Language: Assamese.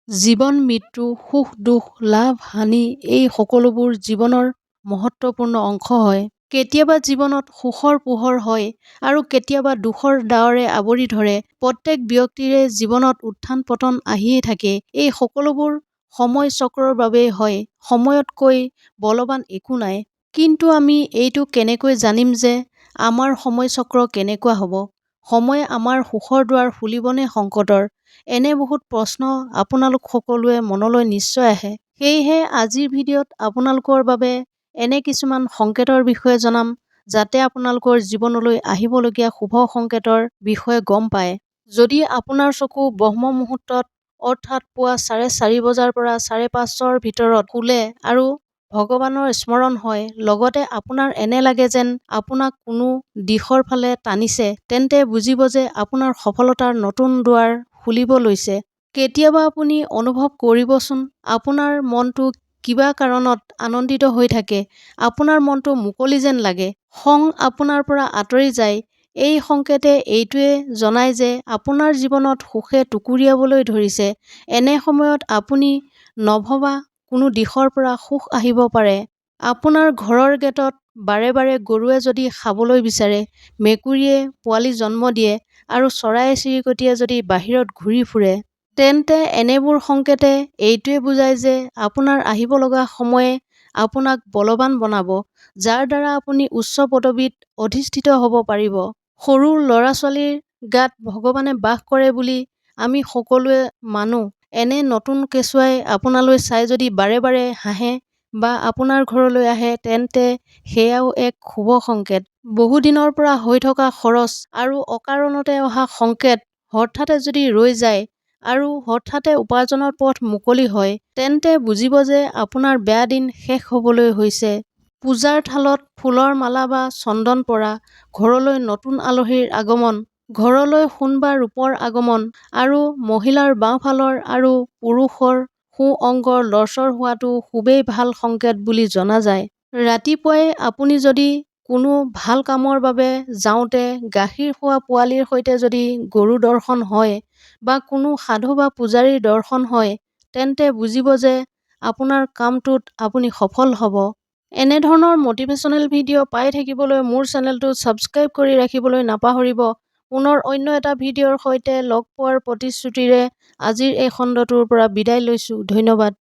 জীৱন মৃত্যু সুখ দুখ লাভ হানি এই সকলোবোৰ জীৱনৰ মহত্বপূৰ্ণ অংশ হয়। কেতিয়াবা জীৱনত সুখৰ পোহৰ হয় আৰু কেতিয়াবা দুখৰ ডাৱৰে আৱৰি ধৰে। প্ৰত্যেক ব্যক্তিৰে জীৱনত উত্থান পতন আহিয়ে থাকে। এই সকলোবোৰ সময় চক্ৰৰ বাবেই হয়। সময়তকৈ বলৱান একো নাই। কিন্তু আমি এইটো কেনেকৈ জানিম যে আমাৰ সময় চক্ৰ কেনেকুৱা হ'ব? সময়ে আমাৰ সুখৰ দুৱাৰ খুলিবনে সংকটৰ? এনে বহুত প্ৰশ্ন আপোনালোক সকলোৱে মনলৈ নিশ্চয় আহে। সেয়েহে আজিৰ ভিডিঅ'ত আপোনালোকৰ বাবে এনে কিছুমান সংকেতৰ বিষয়ে জনাম, যাতে আপোনালোকৰ জীৱনলৈ আহিবলগীয়া শুভ সংকেতৰ বিষয়ে গম পায়। যদি আপোনাৰ চকু ব্ৰহ্ম মুহূৰ্তত অৰ্থাৎ পুৱা 4:30 বজাৰ পৰা 5:30ৰ ভিতৰত খোলে আৰু ভগৱানৰ স্মৰণ হয়, লগতে আপোনাৰ এনে লাগে যেন আপোনাক কোনো দিশৰ ফালে টানিছে, তেন্তে বুজিব যে আপোনাৰ সফলতাৰ নতুন দুৱাৰ খুলিব লৈছে। কেতিয়াবা আপুনি অনুভৱ কৰিবচোন, আপোনাৰ মনটো কিবা কাৰণত আনন্দিত হৈ থাকে। আপোনাৰ মনটো মুকলি যেন লাগে। খং আপোনাৰ পৰা আঁতৰি যায়। এই সংকেতে এইটোৱে জনায় যে আপোনাৰ জীৱনত সুখে টুকুৰিয়াবলৈ ধৰিছে। এনে সময়ত আপুনি নভবা কোনো দিশৰ পৰা সুখ আহিব পাৰে। আপোনাৰ ঘৰৰ গেটত বাৰে বাৰে গৰুৱে যদি খাবলৈ বিচাৰে, মেকুৰীয়ে পোৱালি জন্ম দিয়ে আৰু চৰাই-চিৰিকটিয়ে যদি বাহিৰত ঘূৰি ফুৰে, তেন্তে এনেবোৰ সংকেতে এইটোৱে বুজায় যে আপোনাৰ আহিব লগা সময়ে আপোনাক বলৱান বনাব, যাৰ দ্বাৰা আপুনি উচ্চ পদবীত অধিষ্ঠিত হ'ব পাৰিব। সৰু ল'ৰা-ছোৱালীৰ গাত ভগৱানে বাস কৰে বুলি আমি সকলোৱে মানো। এনে নতুন কেঁচুৱাই আপোনালৈ চাই যদি বাৰে বাৰে হাঁহে বা আপোনাৰ ঘৰলৈ আহে, তেন্তে সেয়াও এক শুভ সংকেত। বহুদিনৰ পৰা হৈ থকা খৰচ আৰু অকাৰণতে অহা সংকেত হঠাতে যদি ৰৈ যায় আৰু হঠাতে উপাৰ্জনৰ পথ মুকলি হয়, তেন্তে বুজিব যে আপোনাৰ বেয়া দিন শেষ হ'বলৈ হৈছে। পূজাৰ থালত ফুলৰ মালা বা চন্দন পৰা, ঘৰলৈ নতুন আলহীৰ আগমন, ঘৰলৈ সোণ বা ৰূপৰ আগমন, আৰু মহিলাৰ বাওঁফালৰ আৰু পুৰুষৰ সোঁ অংগৰ লৰচৰ হোৱাটো খুবেই ভাল সংকেত বুলি জনা যায়। ৰাতিপুৱাই আপুনি যদি কোনো ভাল কামৰ বাবে যাওঁতে গাখীৰ খোৱা পোৱালিৰ সৈতে যদি গৰু দৰ্শন হয় বা কোনো সাধু বা পূজাৰীৰ দৰ্শন হয়, তেন্তে বুজিব যে আপোনাৰ কামটোত আপুনি সফল হ'ব। এনেধৰণৰ মটিভেশ্যনেল ভিডিঅ' পাই থাকিবলৈ মোৰ চেনেলটো ছাবস্ক্ৰাইব কৰি ৰাখিবলৈ নাপাহৰিব। পুনৰ অন্য এটা ভিডিঅ'ৰ সৈতে লগ পোৱাৰ প্ৰতিশ্ৰুতিৰে আজিৰ এই খণ্ডটোৰ পৰা বিদায় লৈছোঁ। ধন্যবাদ।